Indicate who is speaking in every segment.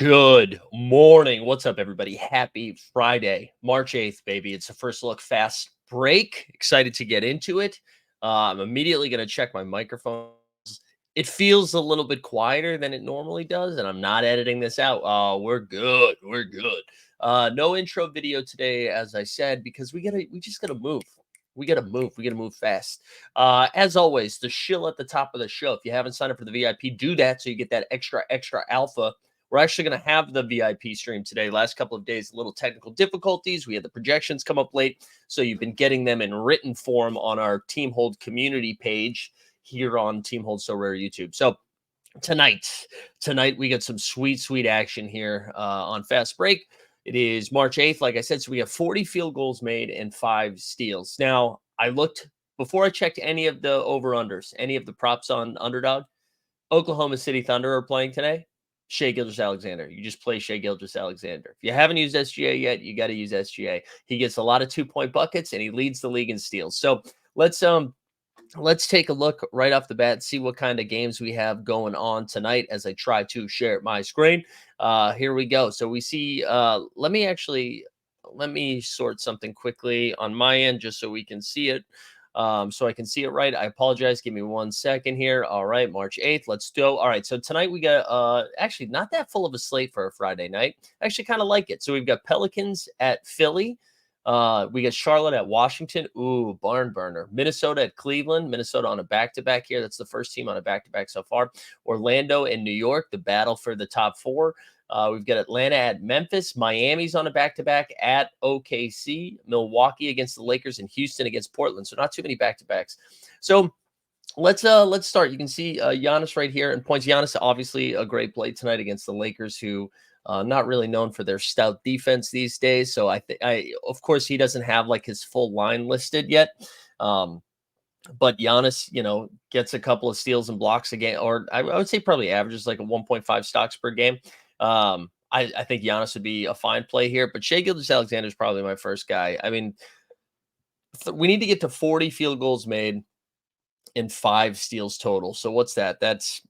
Speaker 1: Good morning. What's up, everybody? Happy Friday, March 8th, baby. It's the first look fast break. Excited to get into it. I'm immediately going to check my microphone. It feels a little bit quieter than it normally does, and I'm not editing this out. We're good. We're good. No intro video today, as I said, because we just gotta move. We gotta move fast. As always, the shill at the top of the show. If you haven't signed up for the VIP, do that so you get that extra alpha. We're actually going to have the VIP stream today. Last couple of days, a little technical difficulties. We had the projections come up late, so you've been getting them in written form on our Team Hold community page here on Team Hold So Rare YouTube. So tonight we got some sweet action here on Fast Break. It is March 8th, like I said, so we have 40 field goals made and 5 steals. Now, I looked before I checked any of the over-unders, any of the props on Underdog. Oklahoma City Thunder are playing today. Shai Gilgeous-Alexander. You just play Shai Gilgeous-Alexander. If you haven't used SGA yet, you got to use SGA. He gets a lot of 2-point buckets and he leads the league in steals. So let's take a look right off the bat, see what kind of games we have going on tonight as I try to share my screen. Here we go. So we see, let me sort something quickly on my end just so we can see it. So I can see it right. I apologize. Give me 1 second here. All right, March 8th. Let's go. All right. So tonight we got actually not that full of a slate for a Friday night. I actually kind of like it. So we've got Pelicans at Philly. We got Charlotte at Washington. Ooh, barn burner. Minnesota at Cleveland. Minnesota on a back-to-back here. That's the first team on a back-to-back so far. Orlando and New York, the battle for the top 4. We've got Atlanta at Memphis. Miami's on a back-to-back at OKC. Milwaukee against the Lakers and Houston against Portland. So not too many back-to-backs. So let's start. You can see Giannis right here in points. Giannis obviously a great play tonight against the Lakers, who not really known for their stout defense these days. So I of course he doesn't have like his full line listed yet. But Giannis, gets a couple of steals and blocks a game, or I would say probably averages like a 1.5 stocks per game. I think Giannis would be a fine play here, but Shai Gilgeous-Alexander is probably my first guy. I mean, we need to get to 40 field goals made and 5 steals total. So what's that? That's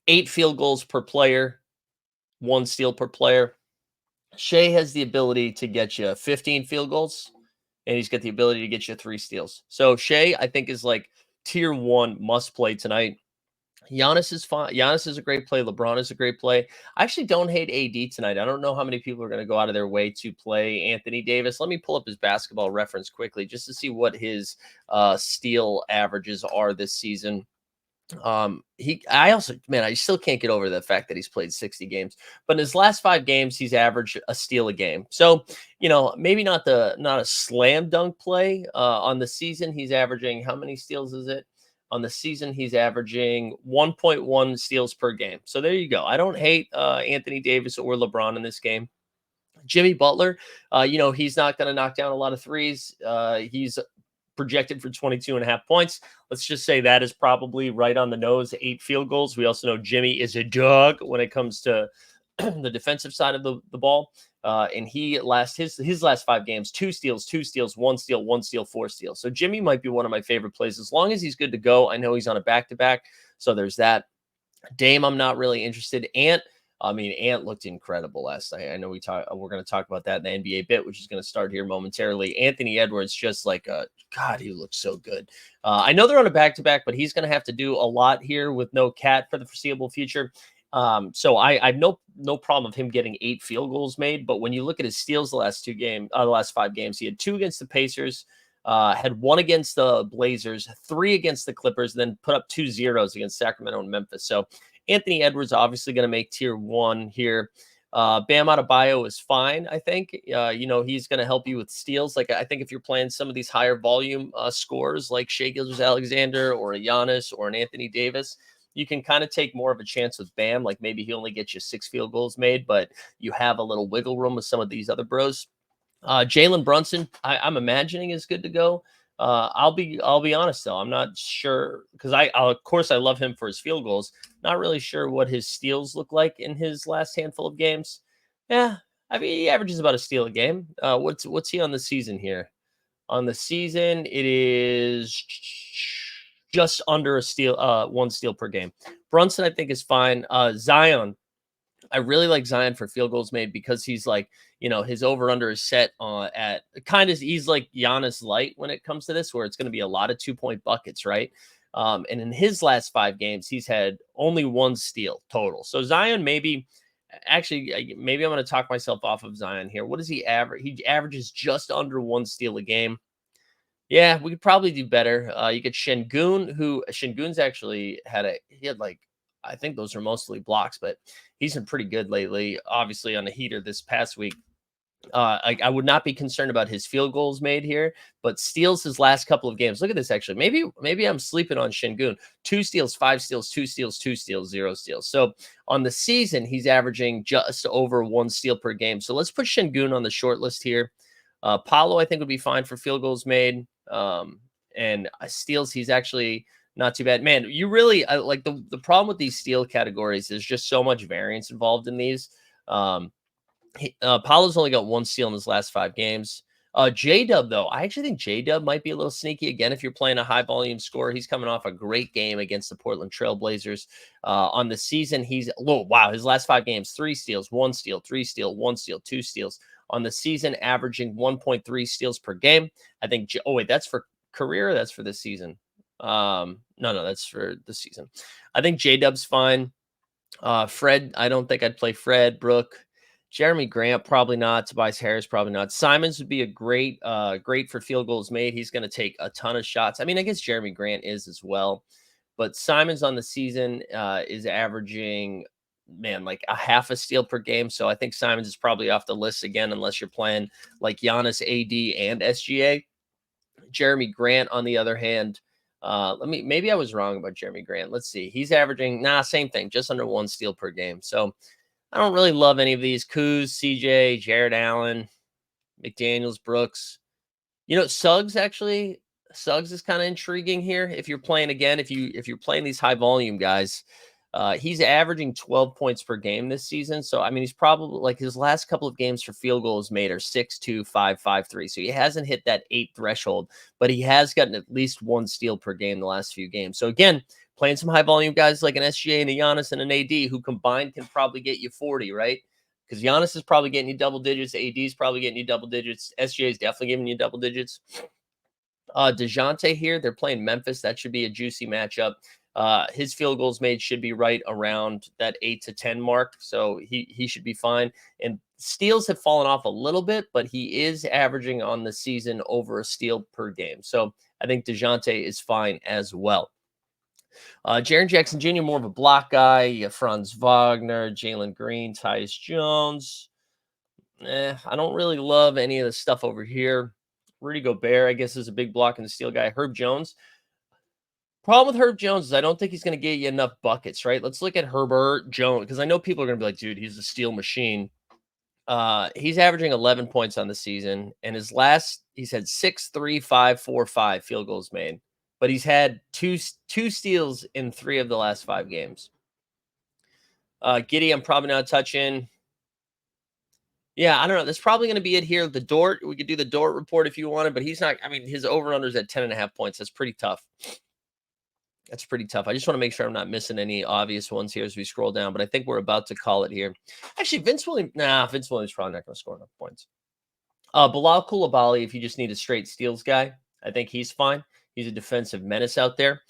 Speaker 1: 8 field goals per player, 1 steal per player. Shai has the ability to get you 15 field goals, and he's got the ability to get you 3 steals. So Shai, I think, is like tier 1 must play tonight. Giannis is fine. Giannis is a great play. LeBron is a great play. I actually don't hate AD tonight. I don't know how many people are going to go out of their way to play Anthony Davis. Let me pull up his basketball reference quickly just to see what his steal averages are this season. I still can't get over the fact that he's played 60 games, but in his last 5 games, he's averaged a steal a game. So, maybe not a slam dunk play on the season. He's averaging, how many steals is it? On the season, he's averaging 1.1 steals per game. So there you go. I don't hate Anthony Davis or LeBron in this game. Jimmy Butler, he's not going to knock down a lot of threes. He's projected for 22.5 points. Let's just say that is probably right on the nose, 8 field goals. We also know Jimmy is a dog when it comes to the defensive side of the ball. And his last 5 games, 2 steals, 1 steal, 1 steal, 4 steals. So Jimmy might be one of my favorite plays as long as he's good to go. I know he's on a back-to-back, so there's that. Dame, I'm not really interested. Ant looked incredible last night. I know we're going to talk about that in the NBA bit, which is going to start here momentarily. Anthony Edwards, just like God, he looks so good. I know they're on a back-to-back, but he's going to have to do a lot here with no Cat for the foreseeable future. So I have no problem of him getting 8 field goals made. But when you look at his steals the last 5 games, he had 2 against the Pacers, had 1 against the Blazers, 3 against the Clippers, and then put up 2 zeros against Sacramento and Memphis. So Anthony Edwards obviously going to make tier 1 here. Bam Adebayo is fine, I think. He's going to help you with steals. Like, I think if you're playing some of these higher volume scores like Shai Gilgeous-Alexander or a Giannis or an Anthony Davis, you can kind of take more of a chance with Bam. Like, maybe he only gets you 6 field goals made, but you have a little wiggle room with some of these other bros. Jalen Brunson, I'm imagining is good to go. I'll be honest though, I'm not sure because of course I love him for his field goals. Not really sure what his steals look like in his last handful of games. Yeah, I mean he averages about a steal a game. What's he on the season here? On the season, it is just under a steal, 1 steal per game. Brunson, I think, is fine. Zion, I really like Zion for field goals made because he's like, his over under is set at kind of, he's like Giannis light when it comes to this, where it's going to be a lot of 2 point buckets, right? And in his last 5 games, he's had only 1 steal total. So Zion, maybe I'm going to talk myself off of Zion here. What does he average? He averages just under 1 steal a game. Yeah, we could probably do better. You get Shengun, who Shengun's actually he had like, I think those are mostly blocks, but he's been pretty good lately. Obviously on the heater this past week. I would not be concerned about his field goals made here, but steals his last couple of games. Look at this, actually. Maybe I'm sleeping on Shingun. 2 steals, 5 steals, 2 steals, 2 steals, 0 steals. So on the season, he's averaging just over 1 steal per game. So let's put Shingun on the short list here. Paulo, I think, would be fine for field goals made. And steals, he's actually not too bad. Man, you really like the problem with these steal categories is just so much variance involved in these. Paulo's only got 1 steal in his last 5 games. J-Dub, though, I actually think J-Dub might be a little sneaky. Again, if you're playing a high volume score, he's coming off a great game against the Portland Trailblazers. On the season, his last 5 games, 3 steals, 1 steal, 3 steal, 1 steal, 2 steals. On the season, averaging 1.3 steals per game. I think, that's for career, or that's for this season? No, that's for the season. I think J-Dub's fine. Fred, I don't think I'd play Fred. Brooke, Jeremy Grant, probably not. Tobias Harris, probably not. Simons would be a great for field goals made. He's going to take a ton of shots. I mean, I guess Jeremy Grant is as well. But Simons on the season is averaging, like a half a steal per game. So I think Simons is probably off the list again, unless you're playing like Giannis, AD, and SGA. Jeremy Grant, on the other hand, maybe I was wrong about Jeremy Grant. Let's see. He's averaging, same thing, just under 1 steal per game. So I don't really love any of these. Kuz, CJ, Jared Allen, McDaniels, Brooks. Suggs is kind of intriguing here. If you're playing again, if you're playing these high volume guys, he's averaging 12 points per game this season. So I mean, he's probably like his last couple of games for field goals made are 6-2, 5, 5-3. So he hasn't hit that 8 threshold, but he has gotten at least 1 steal per game the last few games. So again, playing some high volume guys like an SGA and a Giannis and an AD who combined can probably get you 40, right? Because Giannis is probably getting you double digits. AD is probably getting you double digits. SGA is definitely giving you double digits. DeJounte here, they're playing Memphis. That should be a juicy matchup. His field goals made should be right around that 8 to 10 mark. So he should be fine. And steals have fallen off a little bit, but he is averaging on the season over a steal per game. So I think DeJounte is fine as well. Jaren Jackson Jr., more of a block guy. Franz Wagner, Jalen Green, Tyus Jones. I don't really love any of the stuff over here. Rudy Gobert, I guess, is a big block and steal guy. Herb Jones. Problem with Herb Jones is I don't think he's going to get you enough buckets, right? Let's look at Herbert Jones, because I know people are going to be like, dude, he's a steal machine. He's averaging 11 points on the season, and he's had 6, 3, 5, 4, 5 field goals made, but he's had two steals in 3 of the last 5 games. Giddy, I'm probably not touching. Yeah, I don't know. That's probably going to be it here. The Dort, we could do the Dort report if you wanted, but he's not. I mean, his over-under is at 10.5 points. That's pretty tough. I just want to make sure I'm not missing any obvious ones here as we scroll down, but I think we're about to call it here. Actually, Vince Williams probably not going to score enough points. Bilal Coulibaly, if you just need a straight steals guy, I think he's fine. He's a defensive menace out there.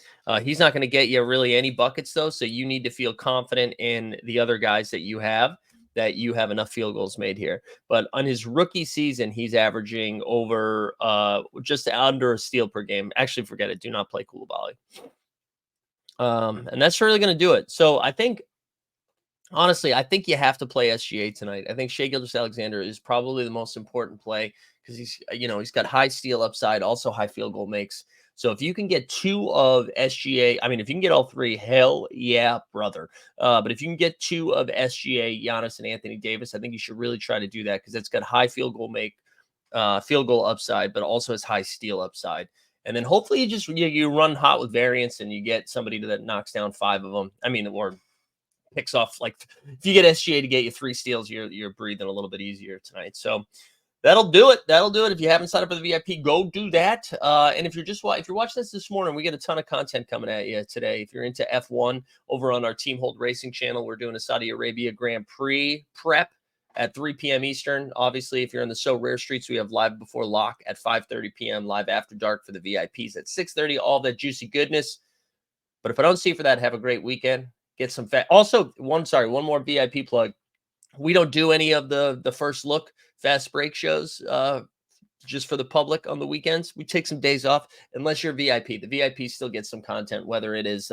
Speaker 1: He's not going to get you really any buckets, though, so you need to feel confident in the other guys that you have enough field goals made here. But on his rookie season, he's averaging over just under a steal per game. Actually, forget it. Do not play Coulibaly. And that's really going to do it. So I think, honestly, you have to play SGA tonight. I think Shai Gilgeous-Alexander is probably the most important play because he's got high steal upside, also high field goal makes. So if you can get 2 of SGA, I mean, if you can get all 3, hell yeah, brother. But if you can get 2 of SGA, Giannis, and Anthony Davis, I think you should really try to do that because it's got high field goal upside, but also has high steal upside. And then hopefully you run hot with variance and you get somebody that knocks down 5 of them. I mean, or picks off, like if you get SGA to get you 3 steals, you're breathing a little bit easier tonight. So That'll do it. That'll do it. If you haven't signed up for the VIP, go do that. And if you're if you're watching this morning, we get a ton of content coming at you today. If you're into F1 over on our Team Hold Racing channel, we're doing a Saudi Arabia Grand Prix prep at 3 p.m. Eastern. Obviously, if you're in the So Rare streets, we have live before lock at 5:30 p.m. Live after dark for the VIPs at 6:30. All that juicy goodness. But if I don't see you for that, have a great weekend. Get some fat. Also, one more VIP plug. We don't do any of the first look fast break shows just for the public on the weekends. We take some days off unless you're VIP. The VIP still gets some content, whether it is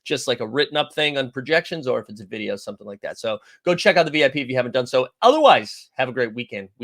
Speaker 1: just like a written up thing on projections or if it's a video, something like that. So go check out the VIP if you haven't done so. Otherwise, have a great weekend.